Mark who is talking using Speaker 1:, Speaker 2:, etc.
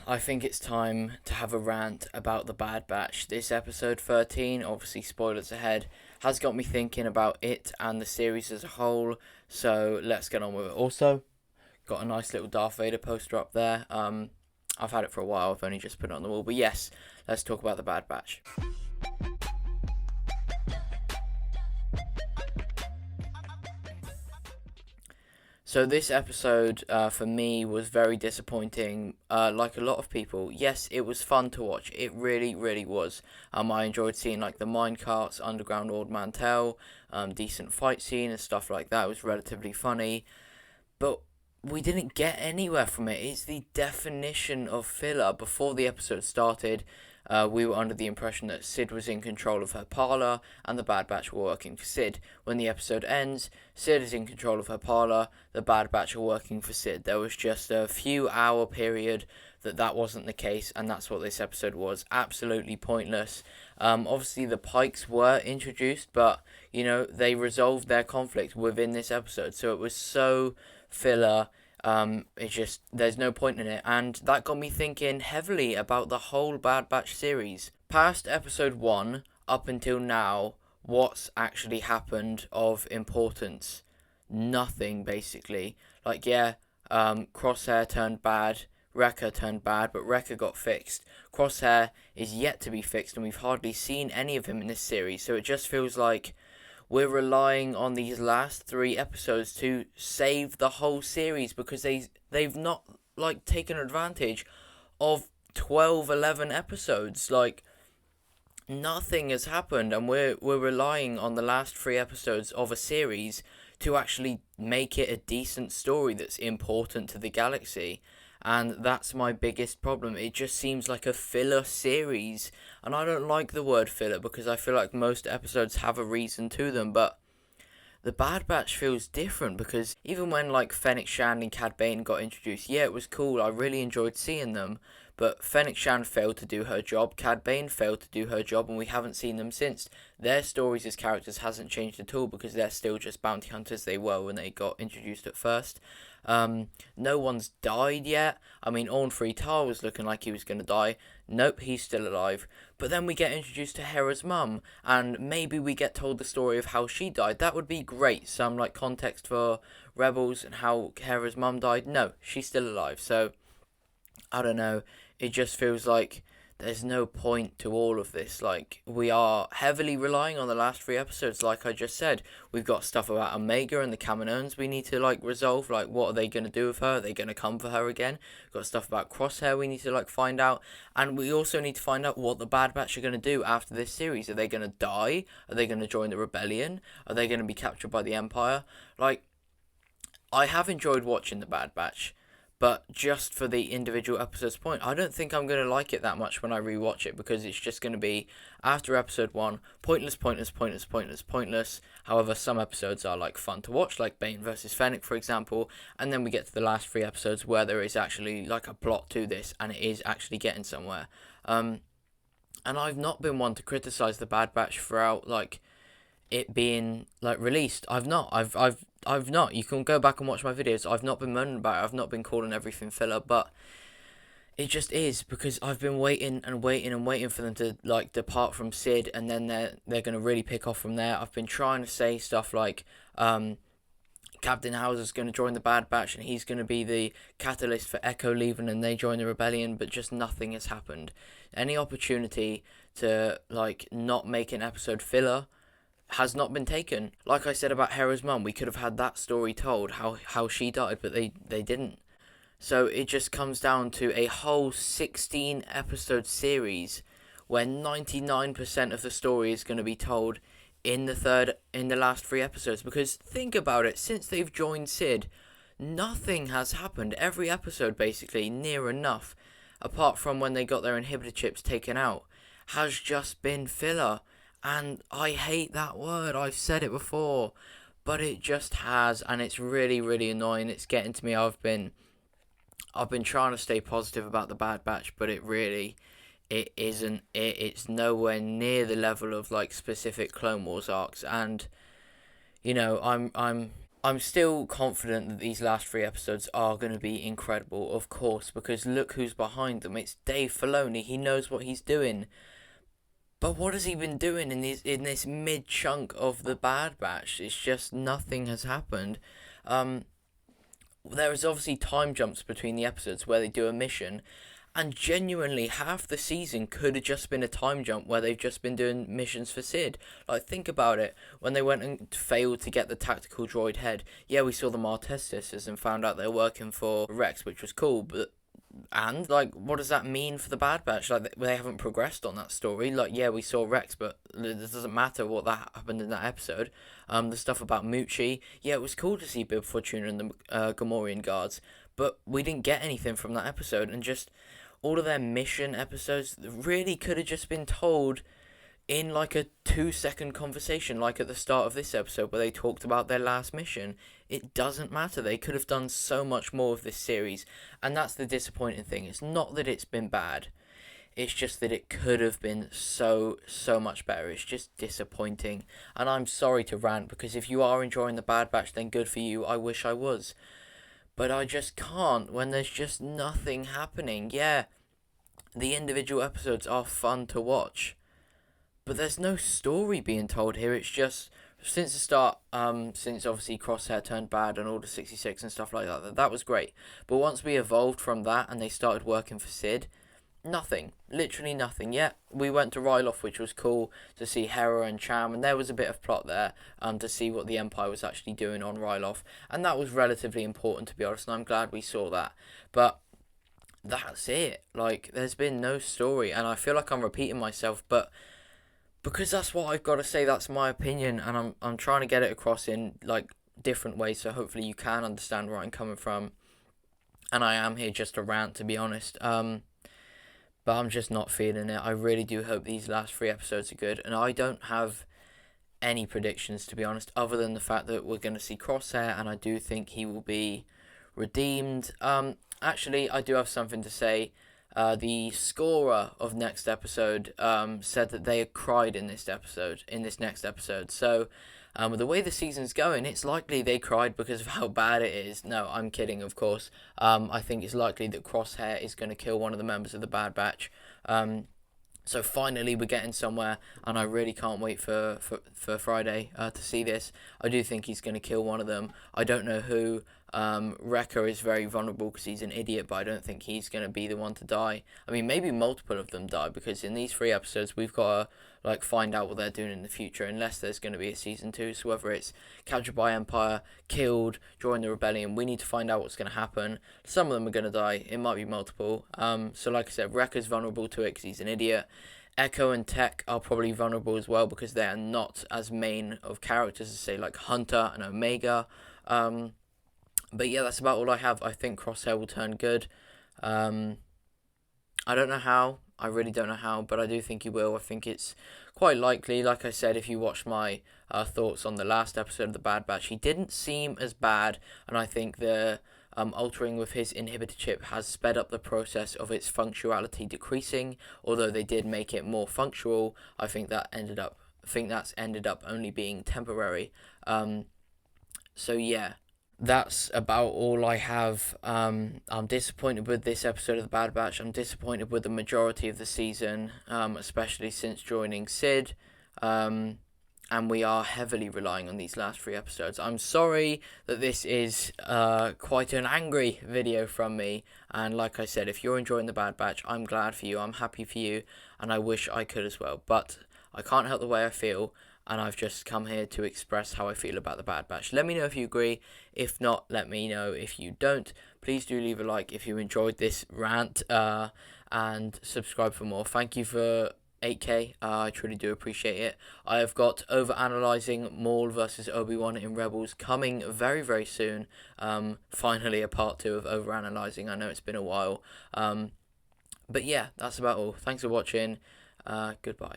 Speaker 1: I think it's time to have a rant about the Bad Batch. This episode 13, obviously spoilers ahead, has got me thinking about it and the series as a whole, so let's get on with it. Also, got a nice little Darth Vader poster up there. I've had it for a while, I've only just put it on the wall, but yes, let's talk about the Bad Batch. So this episode, for me, was very disappointing. Like a lot of people, yes, it was fun to watch. It really, really was. I enjoyed seeing like the minecarts, underground Ord Mantell, decent fight scene and stuff like that. It was relatively funny, but we didn't get anywhere from it. It's the definition of filler. Before the episode started, we were under the impression that Sid was in control of her parlor and the Bad Batch were working for Sid. When the episode ends, Sid is in control of her parlor, the Bad Batch are working for Sid. There was just a few hour period that wasn't the case, and that's what this episode was. Absolutely pointless. Obviously the Pikes were introduced, but they resolved their conflict within this episode, so it was so filler. There's no point in it, and that got me thinking heavily about the whole Bad Batch series. Past episode 1 up until now, what's actually happened of importance? Nothing, basically. Crosshair turned bad, Wrecker turned bad, but Wrecker got fixed. Crosshair is yet to be fixed, and we've hardly seen any of him in this series, so it just feels like we're relying on these last 3 episodes to save the whole series, because they've not taken advantage of 11 episodes. Nothing has happened, and we're relying on the last 3 episodes of a series to actually make it a decent story that's important to the galaxy. And that's my biggest problem. It just seems like a filler series. And I don't like the word filler because I feel like most episodes have a reason to them. But the Bad Batch feels different because even when Fennec Shand and Cad Bane got introduced, yeah, it was cool. I really enjoyed seeing them. But Fennec Shand failed to do her job. Cad Bane failed to do her job, and we haven't seen them since. Their stories as characters hasn't changed at all because they're still just bounty hunters they were when they got introduced at first. No one's died yet. I mean, Orn Free Tar was looking like he was going to die. Nope, he's still alive. But then we get introduced to Hera's mum, and maybe we get told the story of how she died. That would be great. Some context for Rebels and how Hera's mum died. No, she's still alive. So I don't know. It just feels like there's no point to all of this. We are heavily relying on the last 3 episodes, like I just said. We've got stuff about Omega and the Kaminoans we need to, resolve. What are they going to do with her? Are they going to come for her again? We've got stuff about Crosshair we need to, find out. And we also need to find out what the Bad Batch are going to do after this series. Are they going to die? Are they going to join the Rebellion? Are they going to be captured by the Empire? I have enjoyed watching the Bad Batch, but just for the individual episodes point, I don't think I'm going to like it that much when I rewatch it, because it's just going to be, after episode 1, pointless. However, some episodes are fun to watch, like Bane versus Fennec, for example, and then we get to the last 3 episodes where there is actually a plot to this, and it is actually getting somewhere. And I've not been one to criticize the Bad Batch throughout it being released. I've not. You can go back and watch my videos. I've not been moaning about it. I've not been calling everything filler, but it just is, because I've been waiting for them to depart from Sid, and then they're gonna really pick off from there. I've been trying to say stuff Captain Hauser's going to join the Bad Batch, and he's going to be the catalyst for Echo leaving and they join the Rebellion, but just nothing has happened. Any opportunity to not make an episode filler has not been taken. Like I said about Hera's mum, we could have had that story told, how she died, but they didn't. So it just comes down to a whole 16 episode series where 99% of the story is going to be told in the last 3 episodes. Because think about it, since they've joined Sid, nothing has happened. Every episode, basically, near enough, apart from when they got their inhibitor chips taken out, has just been filler. And I hate that word. I've said it before, but it just has, and it's really, really annoying. It's getting to me. I've been trying to stay positive about the Bad Batch, but it isn't. It's nowhere near the level of specific Clone Wars arcs, and I'm I'm still confident that these last 3 episodes are going to be incredible, of course, because look who's behind them. It's Dave Filoni. He knows what he's doing. But what has he been doing in this mid chunk of the Bad Batch? It's just nothing has happened. Um, there is obviously time jumps between the episodes where they do a mission, and genuinely half the season could have just been a time jump where they've just been doing missions for Sid. Like, think about it. When they went and failed to get the tactical droid head, yeah, we saw the Martez sisters and found out they're working for Rex, which was cool, but and like, what does that mean for the Bad Batch? Like, they haven't progressed on that story. Like, yeah, we saw Rex, but it doesn't matter what that happened in that episode. The stuff about Moochie, yeah, it was cool to see Bib Fortuna and the Gamorrean guards, but we didn't get anything from that episode. And just all of their mission episodes really could have just been told in like a 2 second conversation, like at the start of this episode where they talked about their last mission. It doesn't matter. They could have done so much more of this series, and that's the disappointing thing. It's not that it's been bad, it's just that it could have been so much better. It's just disappointing, and I'm sorry to rant, because if you are enjoying the Bad Batch, then good for you. I wish I was, but I just can't when there's just nothing happening. Yeah, the individual episodes are fun to watch, but there's no story being told here. It's just since the start, since obviously Crosshair turned bad and Order 66 and stuff like that, that was great. But once we evolved from that and they started working for Sid, nothing, literally nothing. Yeah, we went to Ryloth, which was cool to see Hera and Cham, and there was a bit of plot there, to see what the Empire was actually doing on Ryloth, and that was relatively important, to be honest. And I'm glad we saw that, but that's it. Like, there's been no story, and I feel like I'm repeating myself, but because that's what I've got to say. That's my opinion, and I'm trying to get it across in like different ways, so hopefully you can understand where I'm coming from. And I am here just to rant, to be honest. But I'm just not feeling it. I really do hope these last 3 episodes are good, and I don't have any predictions, to be honest, other than the fact that we're going to see Crosshair, and I do think he will be redeemed. Actually, I do have something to say. The scorer of next episode said that they had cried in this next episode. So, with the way the season's going, it's likely they cried because of how bad it is. No, I'm kidding, of course. I think it's likely that Crosshair is going to kill one of the members of the Bad Batch. So finally we're getting somewhere, and I really can't wait for Friday to see this. I do think he's going to kill one of them. I don't know who. Wrecker is very vulnerable because he's an idiot, but I don't think he's going to be the one to die. I mean, maybe multiple of them die, because in these 3 episodes we've got to like find out what they're doing in the future, unless there's going to be a season 2. So whether it's captured by Empire, killed, join the rebellion, we need to find out what's going to happen. Some of them are going to die. It might be multiple. So like I said, Wrecker's vulnerable to it because he's an idiot. Echo and Tech are probably vulnerable as well, because they are not as main of characters as, say, like Hunter and Omega. But yeah, that's about all I have. I think Crosshair will turn good. I don't know how. I really don't know how, but I do think he will. I think it's quite likely. Like I said, if you watch my thoughts on the last episode of The Bad Batch, he didn't seem as bad, and I think the altering with his inhibitor chip has sped up the process of its functionality decreasing. Although they did make it more functional, I think that's ended up only being temporary. So yeah, that's about all I have. I'm disappointed with this episode of The Bad Batch. I'm disappointed with the majority of the season, especially since joining Sid. And we are heavily relying on these last 3 episodes. I'm sorry that this is quite an angry video from me. And like I said, if you're enjoying The Bad Batch, I'm glad for you. I'm happy for you. And I wish I could as well. But I can't help the way I feel. And I've just come here to express how I feel about The Bad Batch. Let me know if you agree. If not, let me know if you don't. Please do leave a like if you enjoyed this rant. And subscribe for more. Thank you for 8k. I truly do appreciate it. I have got Overanalyzing Maul versus Obi-Wan in Rebels coming very, very soon. Finally a part 2 of Overanalyzing. I know it's been a while. But yeah, that's about all. Thanks for watching. Goodbye.